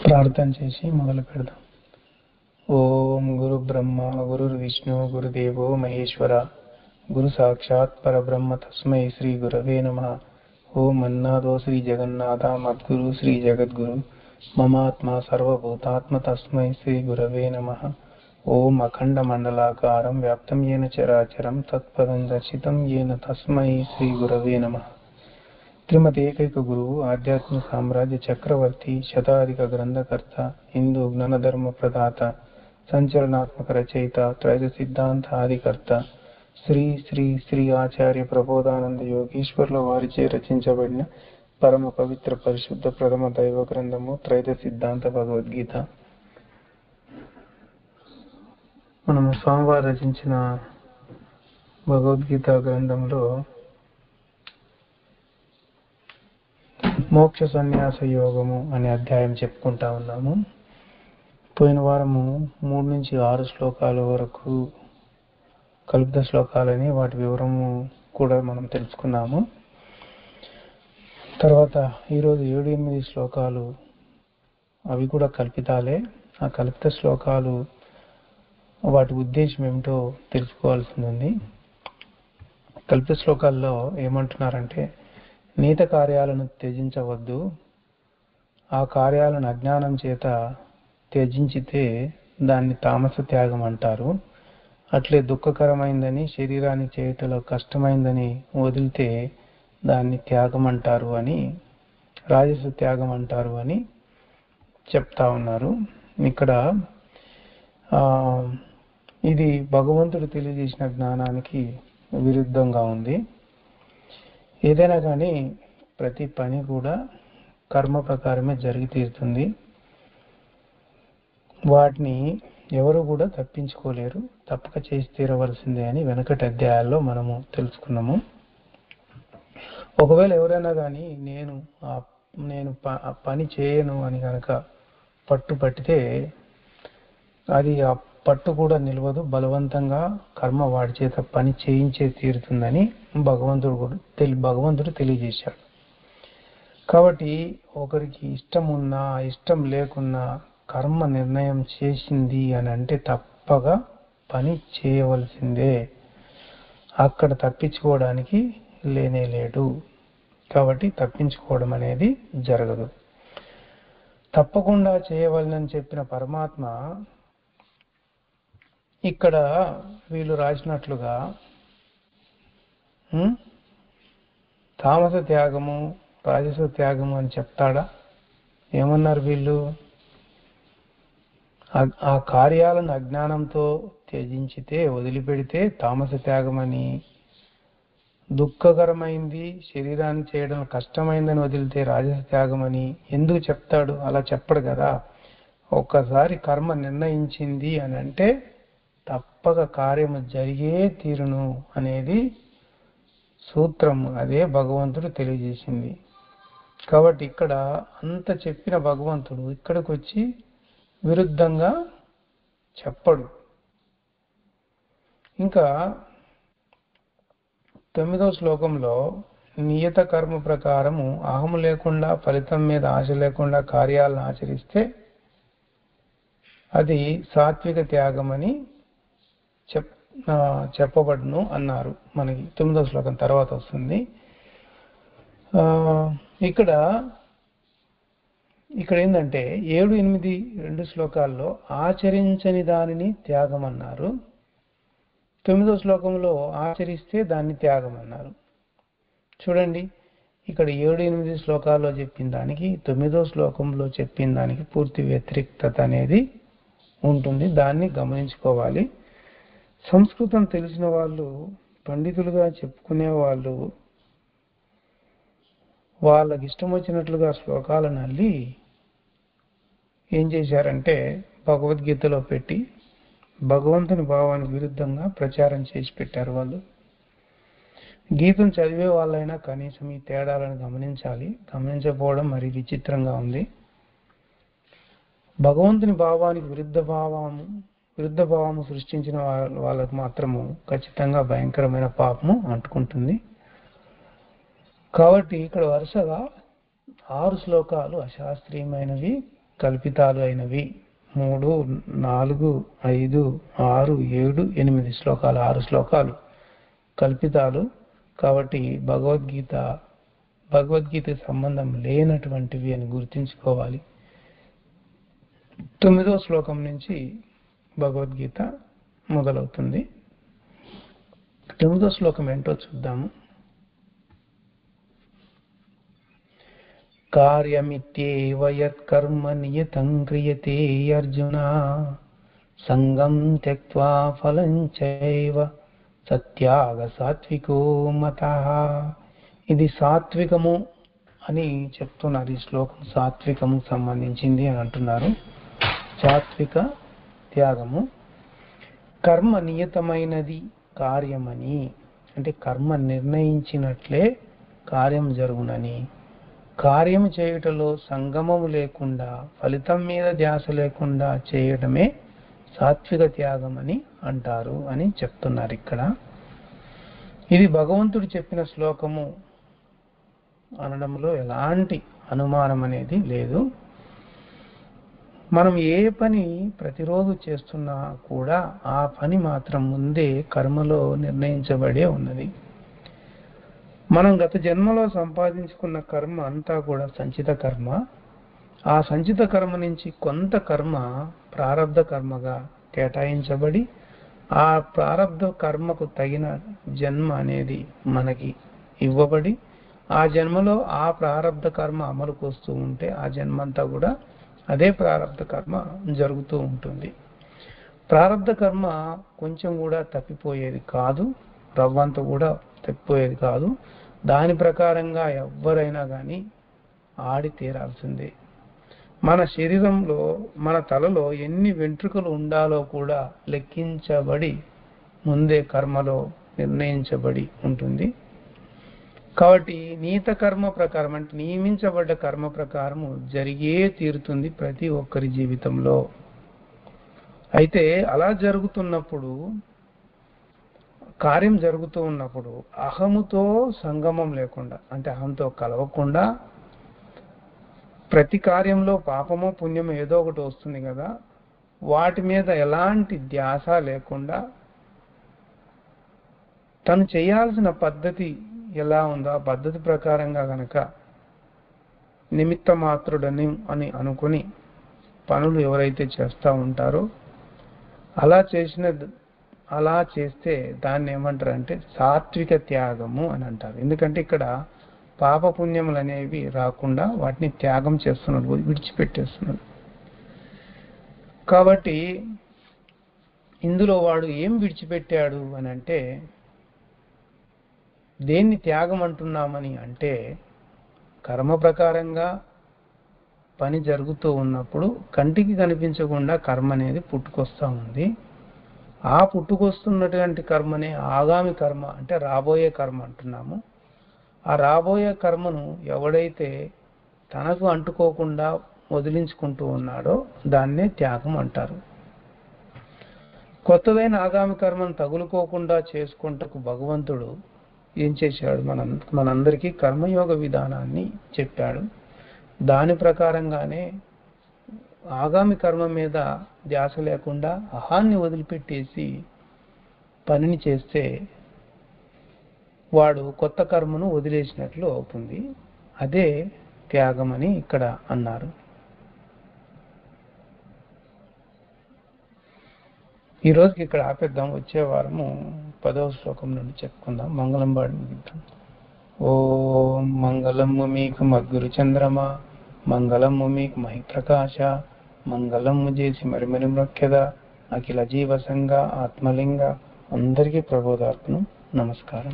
ప్రార్థన చేసి మొదలు పెడదాం. ఓం గురు బ్రహ్మ గురు విష్ణు గురుదేవో మహేశ్వర గురు సాక్షాత్ పరబ్రహ్మ తస్మై శ్రీ గురవే నమః. ఓం అన్నాదో శ్రీ జగన్నాథ మద్గురు శ్రీ జగద్గురు మమాత్మ సర్వభూతాత్మ తస్మై శ్రీ గురవే నమః. ఓం అఖండ మండలాకారం వ్యాప్తం ఏన చరాచరం తత్పదం దర్శితం ఏన తస్మై శ్రీ గురవే నమః. శ్రీమతి ఏకైక గురువు ఆధ్యాత్మిక సామ్రాజ్య చక్రవర్తి శతాధిక గ్రంథకర్త హిందూ జ్ఞానధర్మ ప్రదాత సంచలనాత్మక రచయిత త్రైత సిద్ధాంత ఆదికర్త శ్రీ శ్రీ శ్రీ ఆచార్య ప్రబోధానంద యోగీశ్వర్ల వారిచే రచించబడిన పరమ పవిత్ర పరిశుద్ధ ప్రథమ దైవ గ్రంథము త్రైత సిద్ధాంత భగవద్గీత. మనము స్వామివారు రచించిన భగవద్గీత గ్రంథంలో మోక్ష సన్యాస యోగము అనే అధ్యాయం చెప్పుకుంటా ఉన్నాము. పోయిన వారము 3 నుంచి 6 శ్లోకాల వరకు కల్పిత శ్లోకాలని వాటి వివరము కూడా మనం తెలుసుకున్నాము. తర్వాత ఈరోజు 7-8 శ్లోకాలు అవి కూడా కల్పితాలే. ఆ కల్పిత శ్లోకాలు వాటి ఉద్దేశం ఏమిటో తెలుసుకోవాల్సింది ఉంది. కల్పిత శ్లోకాల్లో ఏమంటున్నారంటే, నీత కార్యాలను త్యజించవద్దు, ఆ కార్యాలను అజ్ఞానం చేత త్యజించితే దాన్ని తామస త్యాగం అంటారు. అట్లే దుఃఖకరమైందని శరీరానికి చేయటంలో కష్టమైందని వదిలితే దాన్ని త్యాగం అంటారు అని, రాజస త్యాగం అంటారు అని చెప్తా ఉన్నారు. ఇక్కడ ఇది భగవంతుడు తెలియజేసిన జ్ఞానానికి విరుద్ధంగా ఉంది. ఏదైనా కానీ ప్రతి పని కూడా కర్మ ప్రకారమే జరిగి తీరుతుంది. వాటిని ఎవరు కూడా తప్పించుకోలేరు, తప్పక చేసి తీరవలసిందే అని వెనకటి అధ్యాయాల్లో మనము తెలుసుకున్నాము. ఒకవేళ ఎవరైనా కానీ నేను పని చేయను అని కనుక పట్టుపట్టితే అది ఆ పట్టు కూడా నిలవదు, బలవంతంగా కర్మ వాడి చేత పని చేయించే తీరుతుందని భగవంతుడు తెలియజేశాడు. కాబట్టి ఒకరికి ఇష్టం ఉన్నా ఇష్టం లేకున్నా కర్మ నిర్ణయం చేసింది అని అంటే తప్పగా పని చేయవలసిందే. అక్కడ తప్పించుకోవడానికి లేనేలేడు. కాబట్టి తప్పించుకోవడం అనేది జరగదు. తప్పకుండా చేయవలనని చెప్పిన పరమాత్మ ఇక్కడ వీళ్ళు రాసినట్లుగా తామస త్యాగము రాజస త్యాగము అని చెప్తాడా? ఏమన్నారు వీళ్ళు? ఆ కార్యాలను అజ్ఞానంతో త్యజించితే వదిలిపెడితే తామస త్యాగమని, దుఃఖకరమైంది శరీరాన్ని చేయడం కష్టమైందని వదిలితే రాజస త్యాగమని ఎందుకు చెప్తాడు? అలా చెప్పడు కదా. ఒక్కసారి కర్మ నిర్ణయించింది అని అంటే తప్పక కార్యము జరిగే తీరును అనేది సూత్రం. అదే భగవంతుడు తెలియజేసింది. కాబట్టి ఇక్కడ అంత చెప్పిన భగవంతుడు ఇక్కడికి వచ్చి విరుద్ధంగా చెప్పడు. ఇంకా 9వ శ్లోకంలో నియత కర్మ ప్రకారము అహము లేకుండా ఫలితం మీద ఆశ లేకుండా కార్యాలను ఆచరిస్తే అది సాత్విక త్యాగమని చెప్పబడును అన్నారు. మనకి 9వ శ్లోకం తర్వాత వస్తుంది. ఇక్కడ ఏంటంటే 7-8 2 శ్లోకాల్లో ఆచరించని దానిని త్యాగం అన్నారు. 9వ శ్లోకంలో ఆచరిస్తే దాన్ని త్యాగం అన్నారు. చూడండి, ఇక్కడ 7-8 శ్లోకాల్లో చెప్పిన దానికి 9వ శ్లోకంలో చెప్పిన దానికి పూర్తి వ్యతిరేకత అనేది ఉంటుంది. దాన్ని గమనించుకోవాలి. సంస్కృతం తెలిసిన వాళ్ళు, పండితులుగా చెప్పుకునే వాళ్ళు వాళ్ళకి ఇష్టం వచ్చినట్లుగా శ్లోకాలను అల్లి ఏం చేశారంటే భగవద్గీతలో పెట్టి భగవంతుని భావానికి విరుద్ధంగా ప్రచారం చేసి పెట్టారు. వాళ్ళు గీతను చదివే వాళ్ళైనా కనీసం ఈ తేడాలను గమనించాలి. గమనించకపోవడం మరి విచిత్రంగా ఉంది. భగవంతుని భావానికి విరుద్ధ భావము సృష్టించిన వాళ్ళకు మాత్రము ఖచ్చితంగా భయంకరమైన పాపము అంటుకుంటుంది. కాబట్టి ఇక్కడ వరుసగా 6 శ్లోకాలు అశాస్త్రీయమైనవి కల్పితాలు అయినవి. 3, 4, 5, 6, 7, 8 శ్లోకాలు, 6 శ్లోకాలు కల్పితాలు. కాబట్టి భగవద్గీతకి సంబంధం లేనటువంటివి అని గుర్తుంచుకోవాలి. 9వ శ్లోకం నుంచి భగవద్గీత మొదలవుతుంది. 9వ శ్లోకం ఏంటో చూద్దాము. కార్యమిత్యేవ యత్కర్మ నియతం క్రియతే అర్జున సంగం త్యక్త్వా ఫలం చైవ సత్యాగ సాత్వికో మతః. ఇది సాత్వికము అని చెప్తున్నారు. ఈ శ్లోకం సాత్వికము సంబంధించింది అని అంటున్నారు. సాత్విక త్యాగము. కర్మ నియతమైనది కార్యమని, అంటే కర్మ నిర్ణయించినట్లే కార్యం జరుగునని, కార్యం చేయుటలో సంగమము లేకుండా, ఫలితం మీద ధ్యాస లేకుండా చేయడమే సాత్విక త్యాగం అని అంటారు అని చెప్తున్నారు ఇక్కడ. ఇది భగవంతుడు చెప్పిన శ్లోకము అనడంలో ఎలాంటి అనుమానం అనేది లేదు. మనం ఏ పని ప్రతిరోజు చేస్తున్నా కూడా ఆ పని మాత్రం ముందే కర్మలో నిర్ణయించబడే ఉన్నది. మనం గత జన్మలో సంపాదించుకున్న కర్మ అంతా కూడా సంచిత కర్మ. ఆ సంచిత కర్మ నుంచి కొంత కర్మ ప్రారబ్ధ కర్మగా కేటాయించబడి, ఆ ప్రారబ్ధ కర్మకు తగిన జన్మ అనేది మనకి ఇవ్వబడి, ఆ జన్మలో ఆ ప్రారబ్ధ కర్మ అమలుకు వస్తూ ఉంటే ఆ జన్మంతా కూడా అదే ప్రారబ్ధ కర్మ జరుగుతూ ఉంటుంది. ప్రారబ్ధ కర్మ కొంచెం కూడా తప్పిపోయేది కాదు, రవ్వంత కూడా తప్పిపోయేది కాదు. దాని ప్రకారంగా ఎవరైనా కానీ ఆడి తీరాల్సిందే. మన శరీరంలో, మన తలలో ఎన్ని వెంట్రుకలు ఉండాలో కూడా లెక్కించబడి ముందే కర్మలో నిర్ణయించబడి ఉంటుంది. కాబట్టి నీత కర్మ ప్రకారం, అంటే నియమించబడ్డ కర్మ ప్రకారము జరిగే తీరుతుంది ప్రతి ఒక్కరి జీవితంలో. అయితే అలా జరుగుతున్నప్పుడు, కార్యం జరుగుతూ ఉన్నప్పుడు అహముతో సంగమం లేకుండా, అంటే అహంతో కలవకుండా, ప్రతి కార్యంలో పాపమో పుణ్యమో ఏదో ఒకటి వస్తుంది కదా, వాటి మీద ఎలాంటి ధ్యాస లేకుండా తను చేయాల్సిన పద్ధతి ఎలా ఉందో ఆ పద్ధతి ప్రకారంగా గనక నిమిత్త మాత్రుడని అని అనుకుని పనులు ఎవరైతే చేస్తూ ఉంటారో, అలా చేస్తే దాన్ని ఏమంటారంటే సాత్విక త్యాగము అని అంటారు. ఎందుకంటే ఇక్కడ పాప పుణ్యములు అనేవి రాకుండా వాటిని త్యాగం చేస్తున్నాడు, విడిచిపెట్టేస్తున్నాడు. కాబట్టి ఇందులో వాడు ఏం విడిచిపెట్టాడు అని అంటే, దేన్ని త్యాగం అంటున్నామని అంటే, కర్మ ప్రకారంగా పని జరుగుతూ ఉన్నప్పుడు కంటికి కనిపించకుండా కర్మ అనేది పుట్టుకొస్తూ ఉంది. ఆ పుట్టుకొస్తున్నటువంటి కర్మనే ఆగామి కర్మ, అంటే రాబోయే కర్మ అంటున్నాము. ఆ రాబోయే కర్మను ఎవడైతే తనకు అంటుకోకుండా వదిలించుకుంటూ ఉన్నాడో దాన్నే త్యాగం అంటారు. కొత్తదైన ఆగామి కర్మను తగులుకోకుండా చేసుకుంటకు భగవంతుడు ఏం చేశాడు, మనందరికీ కర్మయోగ విధానాన్ని చెప్పాడు. దాని ప్రకారంగానే ఆగామి కర్మ మీద ధ్యాస లేకుండా అహాన్ని వదిలిపెట్టేసి పనిని చేస్తే వాడు కొత్త కర్మను వదిలేసినట్లు అవుతుంది. అదే త్యాగం అని ఇక్కడ అన్నారు. ఈ రోజుకి ఇక్కడ ఆపేద్దాం. వచ్చే వారము 10వ శ్లోకం నుండి చెప్పుకుందాం. మంగళం పాడి ముగిద్దాం. ఓం మంగళము మీకు మద్గురు చంద్రమా, మంగళము మీకు మహి ప్రకాశ, మంగళము చేసి మరి మ్రొక్కెద అఖిల జీవ సంఘ ఆత్మలింగ. అందరికీ ప్రబోధార్పణం. నమస్కారం.